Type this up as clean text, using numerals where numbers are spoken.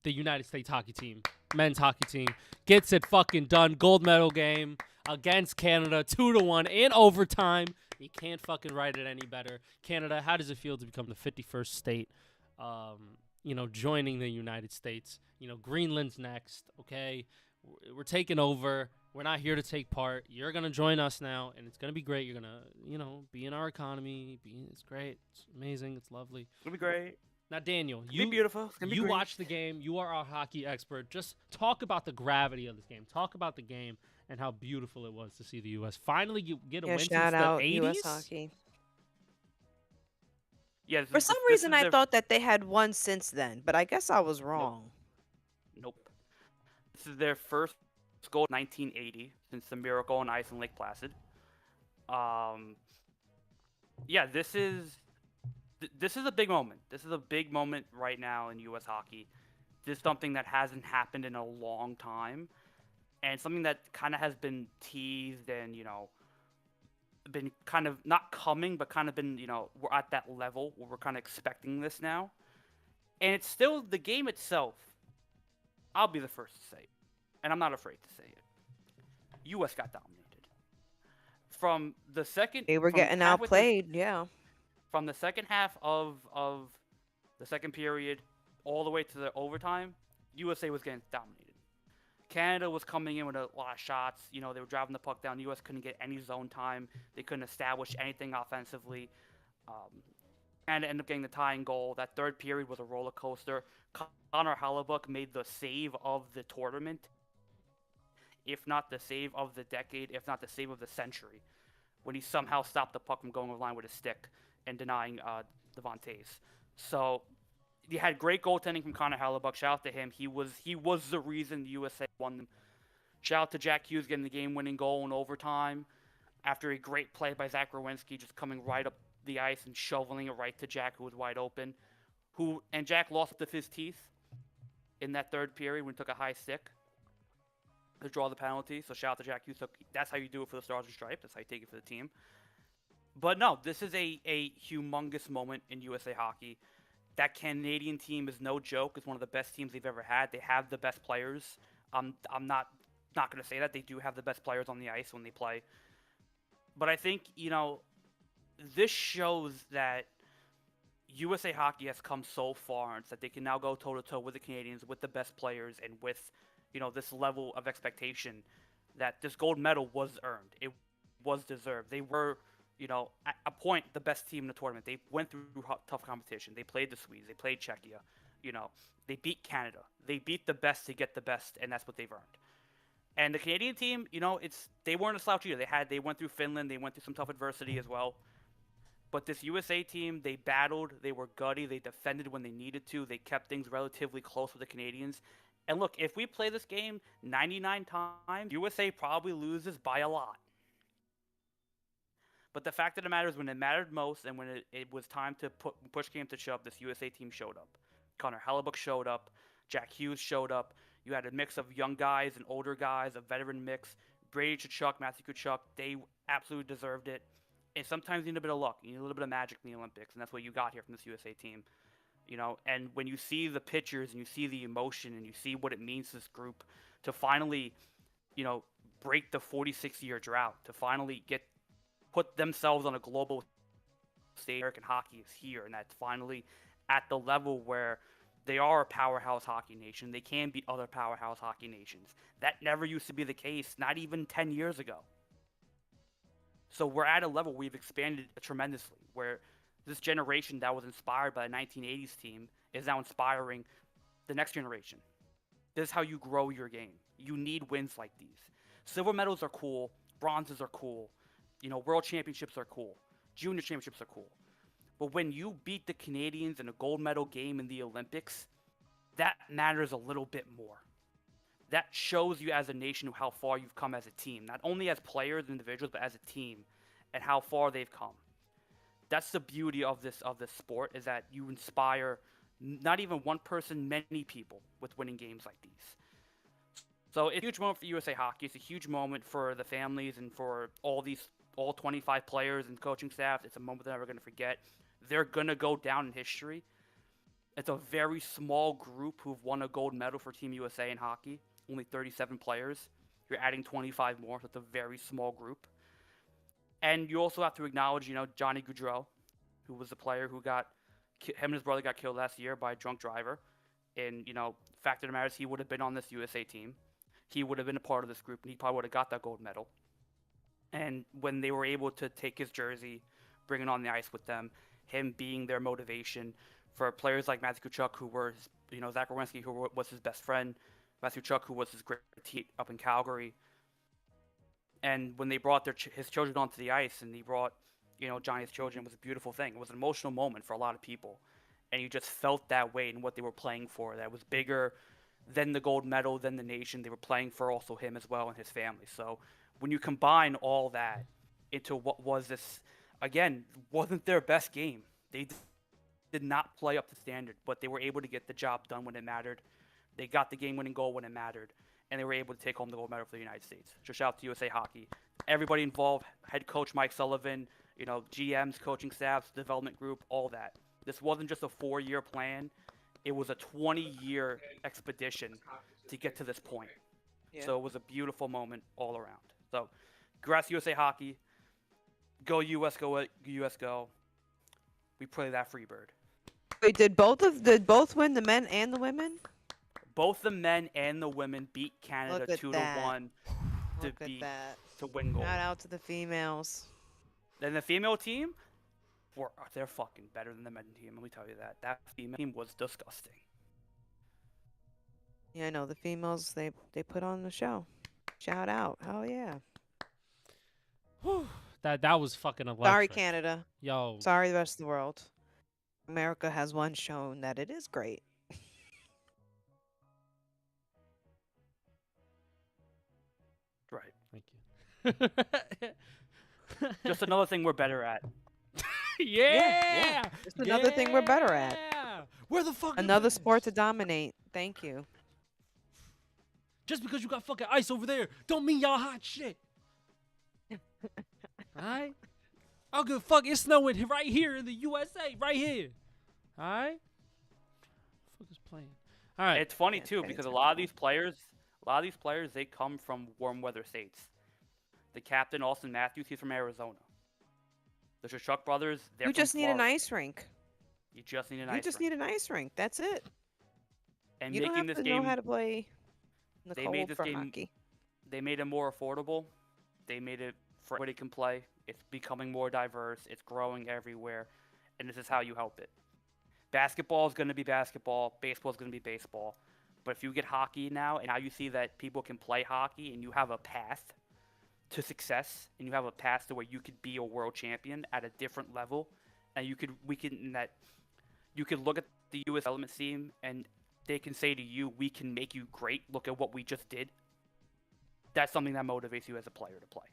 the United States hockey team, men's hockey team, gets it fucking done. Gold medal game against Canada, 2-1 in overtime. You can't fucking write it any better. Canada, how does it feel to become the 51st state? Joining the United States. Greenland's next, okay? We're taking over. We're not here to take part. You're going to join us now, and it's going to be great. You're going to, be in our economy. It's great. It's amazing. It's lovely. It'll be great. Now, Daniel, It'll be beautiful. It's gonna be you great. watch the game. You are our hockey expert. Just talk about the gravity of this game. Talk about the game and how beautiful it was to see the U.S. finally get a win since Shout the out 80s. U.S. Hockey. Yeah. For some reason, I thought that they had won since then, but I guess I was wrong. Nope. This is their first goal in 1980 since the miracle on ice in Lake Placid. Yeah, this is a big moment. This is a big moment right now in U.S. hockey. This is something that hasn't happened in a long time, and something that kind of has been teased and been kind of not coming, but kind of been we're at that level where we're kind of expecting this now, and it's still the game itself. I'll be the first to say it, and I'm not afraid to say it. U.S. got dominated from the second. They were getting outplayed, yeah. From the second half of the second period all the way to the overtime, USA was getting dominated. Canada was coming in with a lot of shots. They were driving the puck down. The U.S. couldn't get any zone time. They couldn't establish anything offensively. Canada ended up getting the tying goal. That third period was a roller coaster. Connor Hellebuyck made the save of the tournament, if not the save of the decade, if not the save of the century, when he somehow stopped the puck from going over the line with a stick and denying Devon Toews. So you had great goaltending from Connor Hellebuyck. Shout out to him. He was the reason the USA won. Shout out to Jack Hughes getting the game-winning goal in overtime after a great play by Zach Werenski, just coming right up the ice and shoveling it right to Jack, who was wide open. And Jack lost up to his teeth in that third period when he took a high stick to draw the penalty. So shout out to Jack Hughes. That's how you do it for the Stars and Stripes. That's how you take it for the team. But no, this is a humongous moment in USA hockey. That Canadian team is no joke. It's one of the best teams they've ever had. They have the best players. I'm not going to say that. They do have the best players on the ice when they play. But I think, this shows that USA hockey has come so far, and that they can now go toe-to-toe with the Canadians, with the best players, and with, this level of expectation that this gold medal was earned. It was deserved. They were, at a point, the best team in the tournament. They went through tough competition. They played the Swedes. They played Czechia. They beat Canada. They beat the best to get the best, and that's what they've earned. And the Canadian team, they weren't a slouch either. They went through Finland. They went through some tough adversity as well. But this USA team, they battled. They were gutty. They defended when they needed to. They kept things relatively close with the Canadians. And look, if we play this game 99 times, USA probably loses by a lot. But the fact of the matter is, when it mattered most and when it was time to push came to shove, this USA team showed up. Connor Hellebuyck showed up. Jack Hughes showed up. You had a mix of young guys and older guys, a veteran mix. Brady Tkachuk, Matthew Tkachuk, they absolutely deserved it. And sometimes you need a bit of luck. You need a little bit of magic in the Olympics, and that's what you got here from this USA team. And when you see the pictures and you see the emotion and you see what it means to this group to finally, break the 46-year drought, to finally put themselves on a global stage. American hockey is here, and that's finally at the level where they are a powerhouse hockey nation. They can beat other powerhouse hockey nations. That never used to be the case, not even 10 years ago. So we're at a level we've expanded tremendously, where this generation that was inspired by the 1980s team is now inspiring the next generation. This is how you grow your game. You need wins like these. Silver medals are cool. Bronzes are cool. World championships are cool. Junior championships are cool. But when you beat the Canadians in a gold medal game in the Olympics, that matters a little bit more. That shows you as a nation how far you've come as a team. Not only as players and individuals, but as a team, and how far they've come. That's the beauty of this sport, is that you inspire not even one person, many people with winning games like these. So it's a huge moment for USA Hockey. It's a huge moment for the families and for all 25 players and coaching staff. It's a moment they're never going to forget. They're going to go down in history. It's a very small group who've won a gold medal for Team USA in hockey. Only 37 players. You're adding 25 more, so it's a very small group. And you also have to acknowledge, Johnny Gaudreau, who was the player who him and his brother got killed last year by a drunk driver. And, fact of the matter is he would have been on this USA team. He would have been a part of this group, and he probably would have got that gold medal. And when they were able to take his jersey, bring it on the ice with them, him being their motivation for players like Matthew Tkachuk, who were, Zach Werenski, who was his best friend, Matthew Tkachuk, who was his great teammate up in Calgary. And when they brought his children onto the ice, and he brought, Johnny's children, it was a beautiful thing. It was an emotional moment for a lot of people. And you just felt that way in what they were playing for. That was bigger than the gold medal, than the nation. They were playing for also him as well and his family. So when you combine all that into what was this, again, wasn't their best game. They did not play up to standard, but they were able to get the job done when it mattered. They got the game-winning goal when it mattered, and they were able to take home the gold medal for the United States. So shout out to USA Hockey. Everybody involved, head coach Mike Sullivan, GMs, coaching staffs, development group, all that. This wasn't just a 4-year plan. It was a 20-year expedition to get to this point. Yeah. So it was a beautiful moment all around. So congrats USA Hockey. Go US, go US, go. We play that free bird. Wait, did both win, the men and the women? Both the men and the women beat Canada 2-1 to win gold. Shout out to the females. Then the female team, they're fucking better than the men team. Let me tell you that. That female team was disgusting. Yeah, I know the females. They put on the show. Shout out. Hell yeah. That was fucking electric. Sorry, Canada. Yo. Sorry, the rest of the world. America has once shown that it is great. Right. Thank you. Just another thing we're better at. Yeah. Just another thing we're better at. Where the fuck? Another sport to dominate. Thank you. Just because you got fucking ice over there, don't mean y'all hot shit. Alright? I don't give a fuck. It's snowing right here in the USA. Right here. Alright? Fuck is playing. Alright. It's funny too because a lot of these players, they come from warm weather states. The captain, Austin Matthews, he's from Arizona. The Tkachuk brothers, they're You just from need Florida. an ice rink. You just need an ice You just rink. need an ice rink. That's it. And You don't making have this to know game, how to play in the they cold made this for game- hockey. they made it more affordable. They made it for everybody can play. It's becoming more diverse. It's growing everywhere. And this is how you help it. Basketball is going to be basketball. Baseball is going to be baseball. But if you get hockey now, and now you see that people can play hockey, and you have a path to success, and you have a path to where you could be a world champion at a different level, and you could look at the U.S. development team, and they can say to you, "We can make you great. Look at what we just did." That's something that motivates you as a player to play.